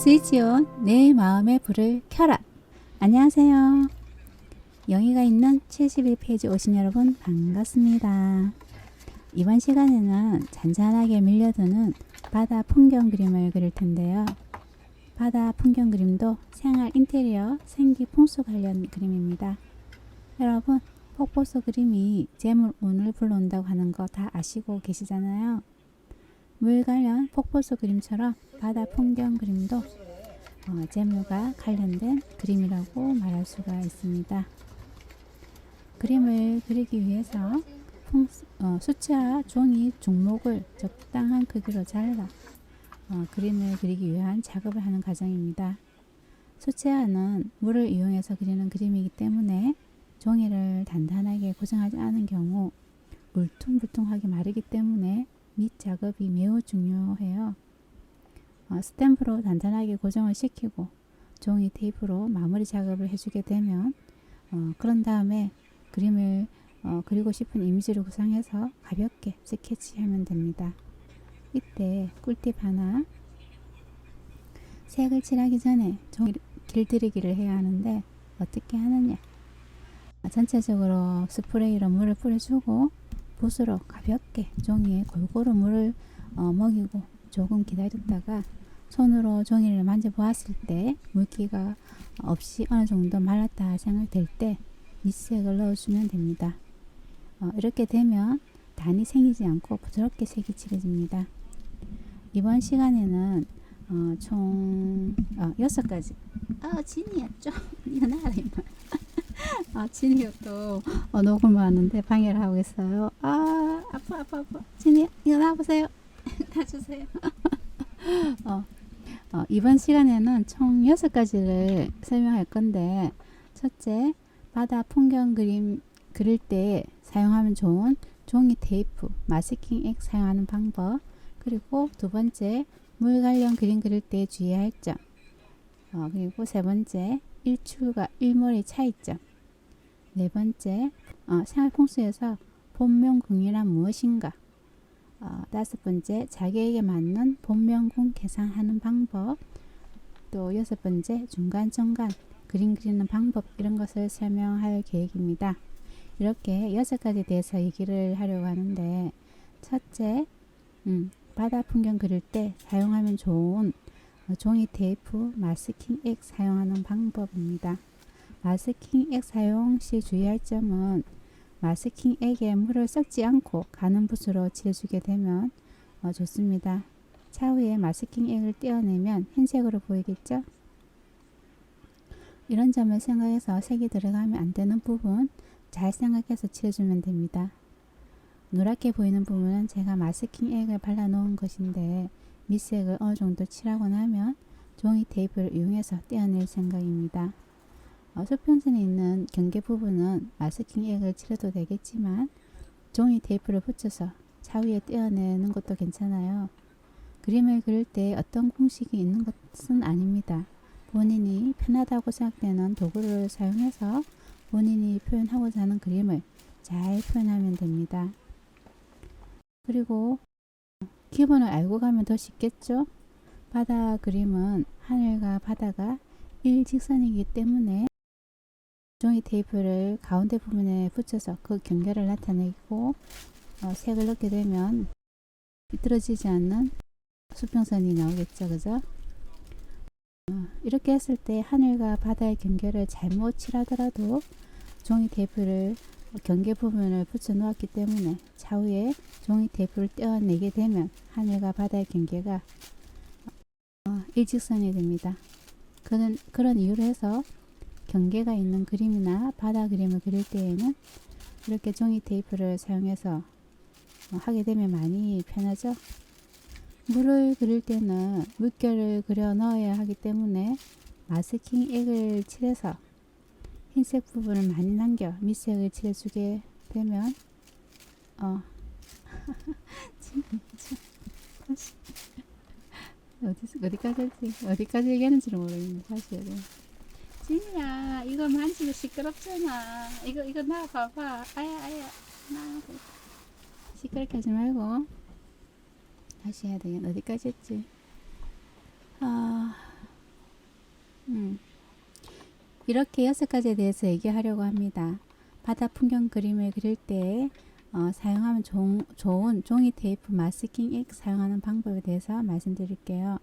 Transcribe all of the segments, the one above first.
스위치온 내 마음의 불을 켜라. 안녕하세요. 영희가 있는 71페이지 오신 여러분 반갑습니다. 이번 시간에는 잔잔하게 밀려드는 바다 풍경 그림을 그릴 텐데요. 바다 풍경 그림도 생활 인테리어 생기 풍수 관련 그림입니다. 여러분 폭포수 그림이 재물운을 불러온다고 하는 거 다 아시고 계시잖아요. 물 관련 폭포수 그림처럼 바다 풍경 그림도 재물과 관련된 그림이라고 말할 수가 있습니다. 그림을 그리기 위해서 수채화 종이 중목을 적당한 크기로 잘라 그림을 그리기 위한 작업을 하는 과정입니다. 수채화는 물을 이용해서 그리는 그림이기 때문에 종이를 단단하게 고정하지 않은 경우 울퉁불퉁하게 마르기 때문에 밑 작업이 매우 중요해요. 스탬프로 단단하게 고정을 시키고 종이 테이프로 마무리 작업을 해주게 되면 그런 다음에 그림을 그리고 싶은 이미지를 구상해서 가볍게 스케치하면 됩니다. 이때 꿀팁 하나, 색을 칠하기 전에 종이 길들이기를 해야 하는데 어떻게 하느냐, 전체적으로 스프레이로 물을 뿌려주고 붓으로 가볍게 종이에 골고루 물을 먹이고 조금 기다렸다가 손으로 종이를 만져보았을 때 물기가 없이 어느 정도 말랐다 생각될 때 밑색을 넣어주면 됩니다. 이렇게 되면 단이 생기지 않고 부드럽게 색이 칠해집니다. 이번 시간에는 총 6가지. 진이야 좀 이거 나라 임마. 진이가 또 녹음을 하는데 방해를 하고 있어요. 아파. 진이야 이거 놔보세요. 놔주세요. 이번 시간에는 총 6가지를 설명할 건데, 첫째, 바다 풍경 그림 그릴 때 사용하면 좋은 종이 테이프, 마스킹 액 사용하는 방법, 그리고 두 번째, 물 관련 그림 그릴 때 주의할 점, 그리고 세 번째, 일출과 일몰의 차이점, 네 번째, 생활풍수에서 본명궁이란 무엇인가, 다섯 번째, 자기에게 맞는 본명궁 계산하는 방법, 또 여섯 번째, 중간중간 그림 그리는 방법, 이런 것을 설명할 계획입니다. 이렇게 6가지에 대해서 얘기를 하려고 하는데, 첫째, 바다 풍경 그릴 때 사용하면 좋은 종이 테이프, 마스킹 액 사용하는 방법입니다. 마스킹 액 사용 시 주의할 점은 마스킹 액에 물을 섞지 않고 가는 붓으로 칠해주게 되면 좋습니다. 차후에 마스킹 액을 떼어내면 흰색으로 보이겠죠? 이런 점을 생각해서 색이 들어가면 안 되는 부분 잘 생각해서 칠해주면 됩니다. 노랗게 보이는 부분은 제가 마스킹 액을 발라 놓은 것인데 밑색을 어느 정도 칠하고 나면 종이 테이프를 이용해서 떼어낼 생각입니다. 수평선에 있는 경계 부분은 마스킹 액을 칠해도 되겠지만 종이 테이프를 붙여서 차위에 떼어내는 것도 괜찮아요. 그림을 그릴 때 어떤 공식이 있는 것은 아닙니다. 본인이 편하다고 생각되는 도구를 사용해서 본인이 표현하고자 하는 그림을 잘 표현하면 됩니다. 그리고 기본을 알고 가면 더 쉽겠죠? 바다 그림은 하늘과 바다가 일직선이기 때문에 종이 테이프를 가운데 부분에 붙여서 그 경계를 나타내고 색을 넣게 되면 비틀어지지 않는 수평선이 나오겠죠, 그죠? 이렇게 했을 때 하늘과 바다의 경계를 잘못 칠하더라도 종이 테이프를 경계 부분을 붙여 놓았기 때문에 차후에 종이 테이프를 떼어내게 되면 하늘과 바다의 경계가 일직선이 됩니다. 그런 이유로 해서 경계가 있는 그림이나 바다 그림을 그릴 때에는 이렇게 종이 테이프를 사용해서 하게 되면 많이 편하죠. 물을 그릴 때는 물결을 그려 넣어야 하기 때문에 마스킹 액을 칠해서 흰색 부분을 많이 남겨 밑색을 칠해주게 되면 어디까지 얘기하는지를 모르겠네. 다시 해야 돼. 진이야, 이거 만지고 시끄럽잖아. 이거 놔봐봐. 아야, 나 시끄럽게 하지 말고 다시 해야 되겠네. 어디까지 했지? 이렇게 6가지에 대해서 얘기하려고 합니다. 바다 풍경 그림을 그릴 때 사용하면 좋은 종이 테이프 마스킹 액 사용하는 방법에 대해서 말씀드릴게요.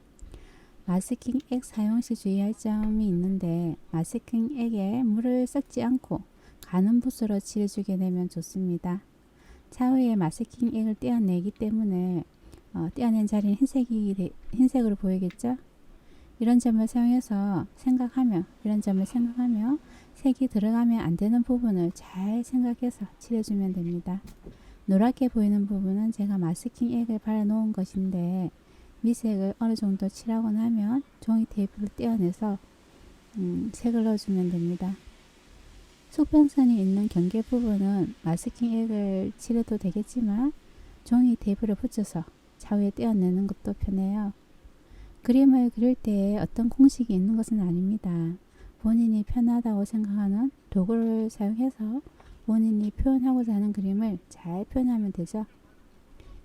마스킹 액 사용 시 주의할 점이 있는데, 마스킹 액에 물을 섞지 않고 가는 붓으로 칠해주게 되면 좋습니다. 차후에 마스킹 액을 떼어내기 때문에 떼어낸 자리는 흰색으로 보이겠죠? 이런 점을 생각하며 색이 들어가면 안 되는 부분을 잘 생각해서 칠해주면 됩니다. 노랗게 보이는 부분은 제가 마스킹 액을 발라 놓은 것인데, 미색을 어느 정도 칠하고 나면 종이 테이프를 떼어내서 색을 넣어주면 됩니다. 수평선이 있는 경계 부분은 마스킹 액을 칠해도 되겠지만 종이 테이프를 붙여서 차후에 떼어내는 것도 편해요. 그림을 그릴 때 어떤 공식이 있는 것은 아닙니다. 본인이 편하다고 생각하는 도구를 사용해서 본인이 표현하고자 하는 그림을 잘 표현하면 되죠.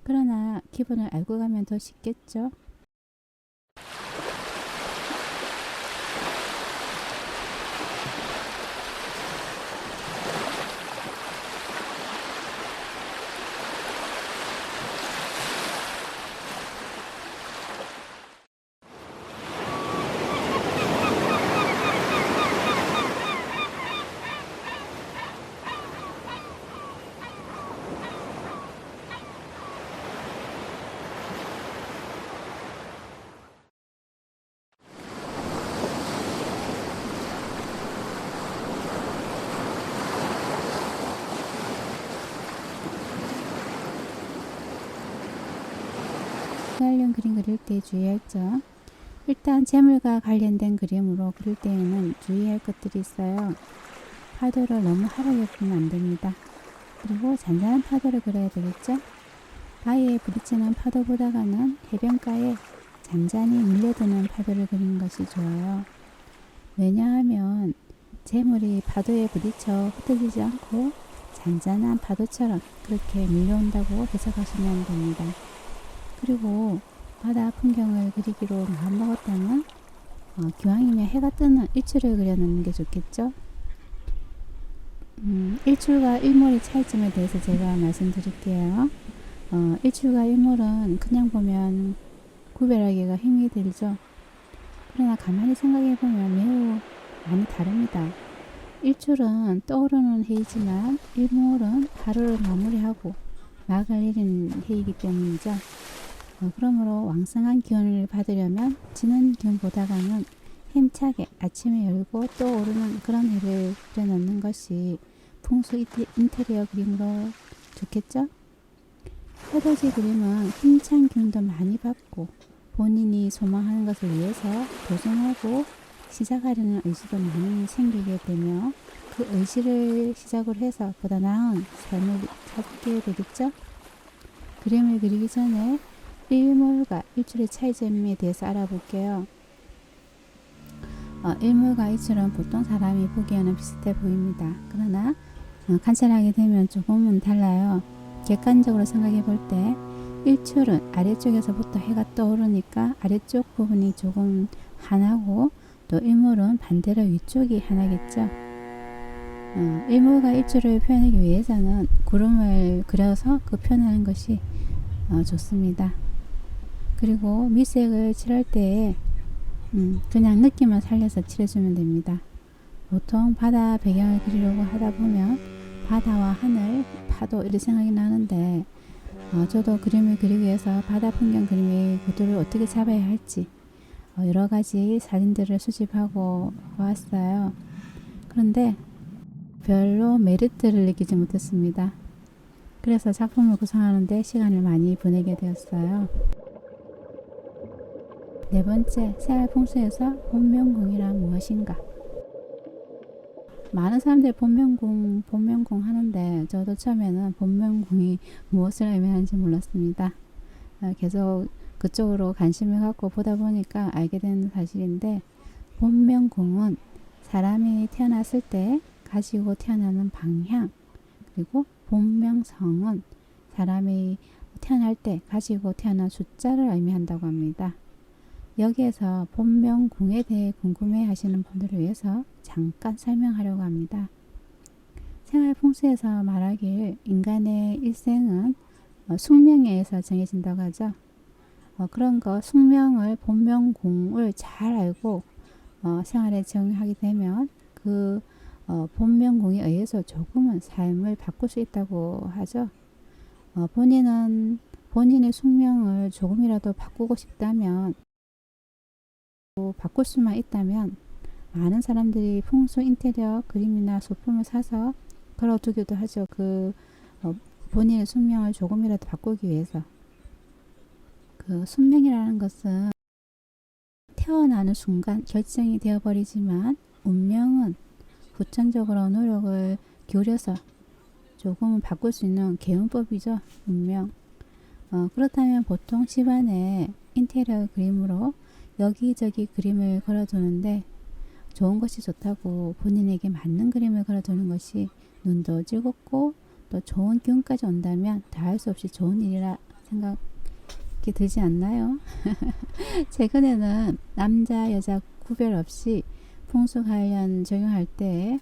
그러나 기본을 알고 가면 더 쉽겠죠. 관련 그림 그릴 때 주의할 점. 일단 재물과 관련된 그림으로 그릴 때에는 주의할 것들이 있어요. 파도를 너무 하얗게 그리면 안 됩니다. 그리고 잔잔한 파도를 그려야 되겠죠. 바위에 부딪히는 파도보다는 해변가에 잔잔히 밀려드는 파도를 그리는 것이 좋아요. 왜냐하면 재물이 파도에 부딪혀 흩어지지 않고 잔잔한 파도처럼 그렇게 밀려온다고 해석하시면 됩니다. 그리고 바다 풍경을 그리기로 마음먹었다면 기왕이면 해가 뜨는 일출을 그려놓는 게 좋겠죠. 일출과 일몰의 차이점에 대해서 제가 말씀드릴게요. 일출과 일몰은 그냥 보면 구별하기가 힘이 들죠. 그러나 가만히 생각해보면 매우 많이 다릅니다. 일출은 떠오르는 해이지만 일몰은 하루를 마무리하고 막을 내리는 해이기 때문이죠. 그러므로 왕성한 기운을 받으려면 지는 기운보다는 힘차게 아침에 열고 또 오르는 그런 해를 그려놓는 것이 풍수 인테리어 그림으로 좋겠죠? 해돋이 그림은 힘찬 기운도 많이 받고 본인이 소망하는 것을 위해서 도전하고 시작하려는 의지도 많이 생기게 되며 그 의지를 시작으로 해서 보다 나은 삶을 찾게 되겠죠? 그림을 그리기 전에 일몰과 일출의 차이점에 대해서 알아볼게요. 일몰과 일출은 보통 사람이 보기에는 비슷해 보입니다. 그러나 관찰하게 되면 조금은 달라요. 객관적으로 생각해 볼 때 일출은 아래쪽에서부터 해가 떠오르니까 아래쪽 부분이 조금 환하고, 또 일몰은 반대로 위쪽이 환하겠죠. 일몰과 일출을 표현하기 위해서는 구름을 그려서 그 표현하는 것이 좋습니다. 그리고 밑색을 칠할 때 그냥 느낌만 살려서 칠해주면 됩니다. 보통 바다 배경을 그리려고 하다 보면 바다와 하늘, 파도 이렇게 생각이 나는데 저도 그림을 그리기 위해서 바다 풍경 그림의 구도를 어떻게 잡아야 할지 여러 가지 사진들을 수집하고 왔어요. 그런데 별로 메리트를 느끼지 못했습니다. 그래서 작품을 구성하는데 시간을 많이 보내게 되었어요. 네 번째, 생활 풍수에서 본명궁이란 무엇인가? 많은 사람들이 본명궁 하는데 저도 처음에는 본명궁이 무엇을 의미하는지 몰랐습니다. 계속 그쪽으로 관심을 갖고 보다 보니까 알게 된 사실인데, 본명궁은 사람이 태어났을 때 가지고 태어나는 방향, 그리고 본명성은 사람이 태어날 때 가지고 태어난 숫자를 의미한다고 합니다. 여기에서 본명궁에 대해 궁금해 하시는 분들을 위해서 잠깐 설명하려고 합니다. 생활풍수에서 말하길 인간의 일생은 숙명에 의해서 정해진다고 하죠. 그런 거 숙명을 본명궁을 잘 알고 생활에 적용하게 되면 그 본명궁에 의해서 조금은 삶을 바꿀 수 있다고 하죠. 본인의 숙명을 조금이라도 바꾸고 싶다면, 바꿀 수만 있다면 많은 사람들이 풍수 인테리어 그림이나 소품을 사서 걸어두기도 하죠. 본인의 숙명을 조금이라도 바꾸기 위해서. 그 숙명이라는 것은 태어나는 순간 결정이 되어버리지만, 운명은 후천적으로 노력을 기울여서 조금은 바꿀 수 있는 개운법이죠. 운명. 그렇다면 보통 집안에 인테리어 그림으로 여기저기 그림을 걸어두는데, 좋은 것이 좋다고 본인에게 맞는 그림을 걸어두는 것이 눈도 즐겁고 또 좋은 기운까지 온다면 다할 수 없이 좋은 일이라 생각이 들지 않나요? 최근에는 남자 여자 구별 없이 풍수 관련 적용할 때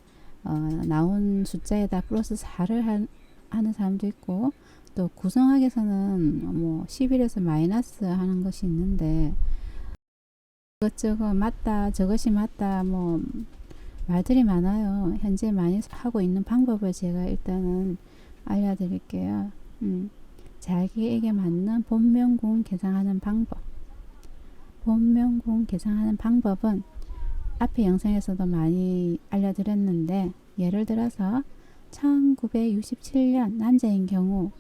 나온 숫자에다 플러스 4를 하는 사람도 있고, 또 구성학에서는 뭐 11에서 마이너스 하는 것이 있는데, 이것저것 맞다 저것이 맞다 뭐 말들이 많아요. 현재 많이 하고 있는 방법을 제가 일단은 알려드릴게요. 자기에게 맞는 본명궁 개상하는 방법. 본명궁 개상하는 방법은 앞에 영상에서도 많이 알려드렸는데, 예를 들어서 1967년 남자인 경우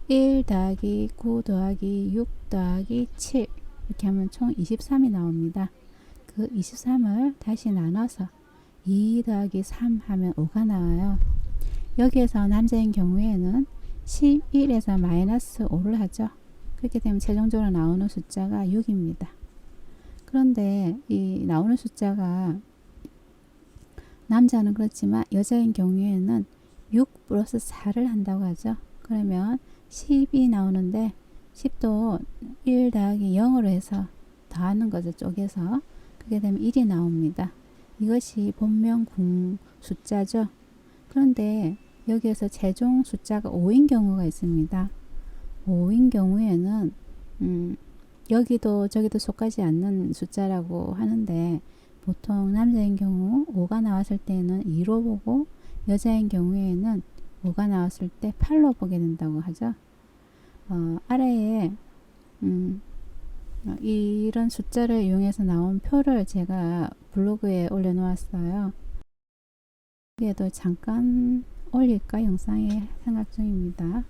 1 더하기 9 더하기 6 더하기 7 이렇게 하면 총 23이 나옵니다. 그 23을 다시 나눠서 2 더하기 3 하면 5가 나와요. 여기에서 남자인 경우에는 11에서 마이너스 5를 하죠. 그렇게 되면 최종적으로 나오는 숫자가 6입니다. 그런데 이 나오는 숫자가, 남자는 그렇지만 여자인 경우에는 6 플러스 4를 한다고 하죠. 그러면 10이 나오는데 10도 1 더하기 0으로 해서 더하는 거죠. 쪼개서. 그렇게 되면 1이 나옵니다. 이것이 본명궁 숫자죠. 그런데 여기에서 최종 숫자가 5인 경우가 있습니다. 5인 경우에는 여기도 저기도 속하지 않는 숫자라고 하는데, 보통 남자인 경우 5가 나왔을 때는 2로 보고, 여자인 경우에는 5가 나왔을 때 8로 보게 된다고 하죠. 아래에 이런 숫자를 이용해서 나온 표를 제가 블로그에 올려놓았어요. 여기에도 잠깐 올릴까 영상에 생각 중입니다.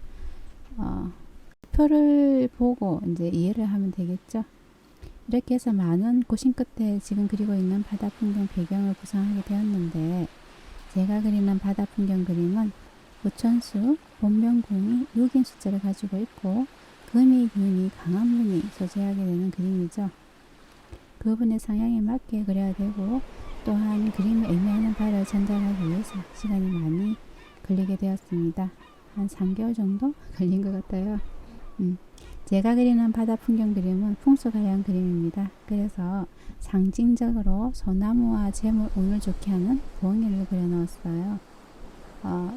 표를 보고 이제 이해를 하면 되겠죠. 이렇게 해서 많은 고심 끝에 지금 그리고 있는 바다 풍경 배경을 구성하게 되었는데, 제가 그리는 바다 풍경 그림은 부천수 본명궁이 6인 숫자를 가지고 있고, 금이 기운이 강한 분이 소재하게 되는 그림이죠. 그분의 성향에 맞게 그려야 되고, 또한 그림을 의미하는 바를 전달하기 위해서 시간이 많이 걸리게 되었습니다. 한 3개월 정도 걸린 것 같아요. 제가 그리는 바다 풍경 그림은 풍수 관련 그림입니다. 그래서 상징적으로 소나무와 재물 운을 좋게 하는 부엉이를 그려 넣었어요.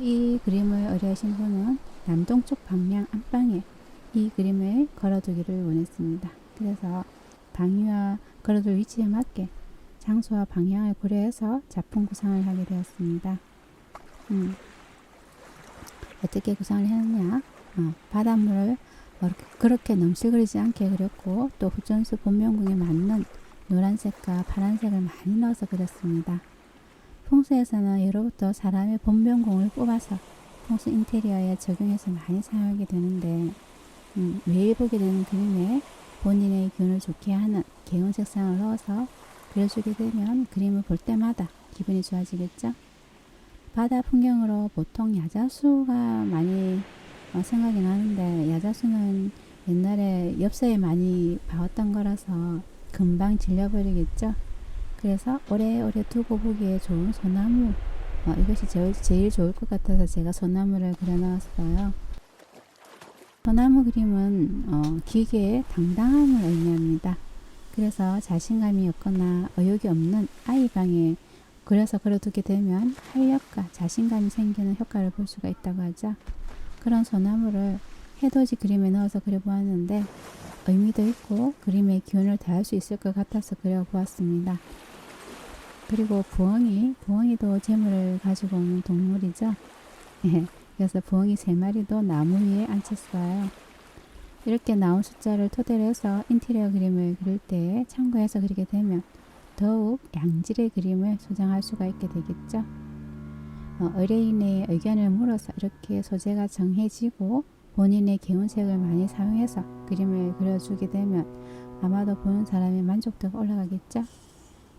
이 그림을 의뢰하신 분은 남동쪽 방향 안방에 이 그림을 걸어두기를 원했습니다. 그래서 방위와 걸어둘 위치에 맞게 장소와 방향을 고려해서 작품 구상을 하게 되었습니다. 어떻게 구상을 했느냐? 바닷물을 그렇게 넘실거리지 않게 그렸고, 또 부천수 본명궁에 맞는 노란색과 파란색을 많이 넣어서 그렸습니다. 풍수에서는 예로부터 사람의 본명궁을 뽑아서 풍수 인테리어에 적용해서 많이 사용하게 되는데, 매일 보게 되는 그림에 본인의 기운을 좋게 하는 개운 색상을 넣어서 그려주게 되면 그림을 볼 때마다 기분이 좋아지겠죠. 바다 풍경으로 보통 야자수가 많이 생각이 나는데, 야자수는 옛날에 엽서에 많이 봐왔던 거라서 금방 질려버리겠죠. 그래서 오래오래 두고 보기에 좋은 소나무, 이것이 제일 좋을 것 같아서 제가 소나무를 그려놨어요. 소나무 그림은 기계의 당당함을 의미합니다. 그래서 자신감이 없거나 의욕이 없는 아이 방에 그려서 걸어두게 되면 활력과 자신감이 생기는 효과를 볼 수가 있다고 하죠. 그런 소나무를 해돋이 그림에 넣어서 그려보았는데 의미도 있고 그림의 기운을 더할 수 있을 것 같아서 그려보았습니다. 그리고 부엉이도 재물을 가지고 오는 동물이죠. 그래서 부엉이 3마리도 나무 위에 앉혔어요. 이렇게 나온 숫자를 토대로 해서 인테리어 그림을 그릴 때 참고해서 그리게 되면 더욱 양질의 그림을 소장할 수가 있게 되겠죠. 의뢰인의 의견을 물어서 이렇게 소재가 정해지고 본인의 개운색을 많이 사용해서 그림을 그려주게 되면 아마도 보는 사람의 만족도가 올라가겠죠.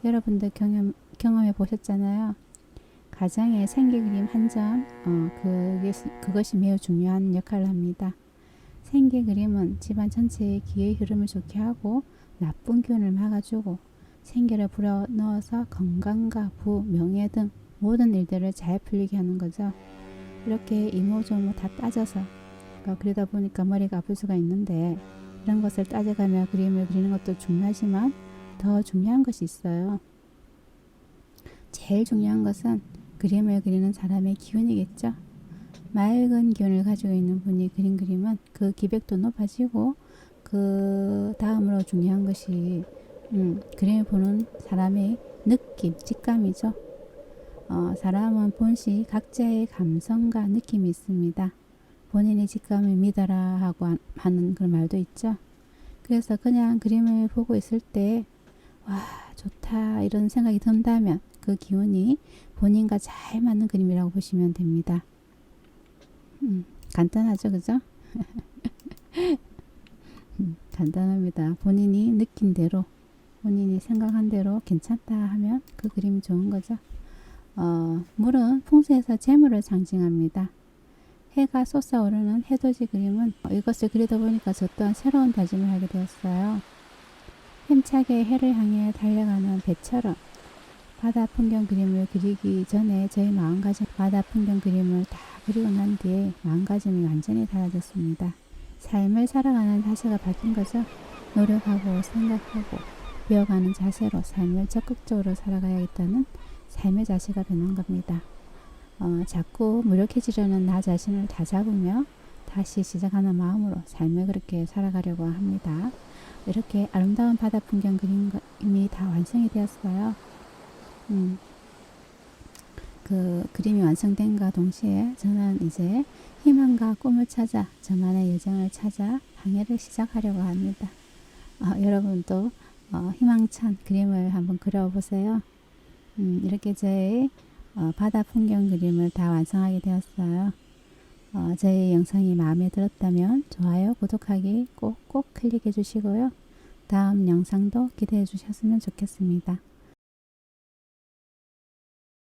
여러분들 경험해 보셨잖아요. 가정의 생계 그림 한 점, 그것이 매우 중요한 역할을 합니다. 생계 그림은 집안 전체의 기의 흐름을 좋게 하고 나쁜 기운을 막아주고 생계를 불어넣어서 건강과 부, 명예 등 모든 일들을 잘 풀리게 하는 거죠. 이렇게 이모저모 다 따져서 그러다 보니까 머리가 아플 수가 있는데 이런 것을 따져가며 그림을 그리는 것도 중요하지만 더 중요한 것이 있어요. 제일 중요한 것은 그림을 그리는 사람의 기운이겠죠. 맑은 기운을 가지고 있는 분이 그린 그림은 그 기백도 높아지고 그 다음으로 중요한 것이 그림을 보는 사람의 느낌, 직감이죠. 사람은 본시 각자의 감성과 느낌이 있습니다. 본인의 직감을 믿어라 하고 하는 그런 말도 있죠. 그래서 그냥 그림을 보고 있을 때 와, 좋다 이런 생각이 든다면 그 기운이 본인과 잘 맞는 그림이라고 보시면 됩니다. 간단하죠, 그죠? 간단합니다. 본인이 느낀 대로, 본인이 생각한 대로 괜찮다 하면 그 그림이 좋은 거죠. 물은 풍수에서 재물을 상징합니다. 해가 솟아오르는 해돋이 그림은 이것을 그리다 보니까 저 또한 새로운 다짐을 하게 되었어요. 힘차게 해를 향해 달려가는 배처럼 바다 풍경 그림을 그리기 전에 저희 마음가짐 바다 풍경 그림을 다 그리고 난 뒤에 마음가짐이 완전히 달라졌습니다. 삶을 살아가는 자세가 바뀐 거죠. 노력하고 생각하고 배워가는 자세로 삶을 적극적으로 살아가야겠다는 삶의 자세가 변한 겁니다. 자꾸 무력해지려는 나 자신을 다잡으며 다시 시작하는 마음으로 삶을 그렇게 살아가려고 합니다. 이렇게 아름다운 바다 풍경 그림이 다 완성이 되었어요. 그 그림이 완성된과 동시에 저는 이제 희망과 꿈을 찾아 저만의 여정을 찾아 항해를 시작하려고 합니다. 여러분도 희망찬 그림을 한번 그려보세요. 이렇게 저의 바다 풍경 그림을 다 완성하게 되었어요. 저희 영상이 마음에 들었다면 좋아요, 구독하기 꼭꼭 클릭해 주시고요. 다음 영상도 기대해 주셨으면 좋겠습니다.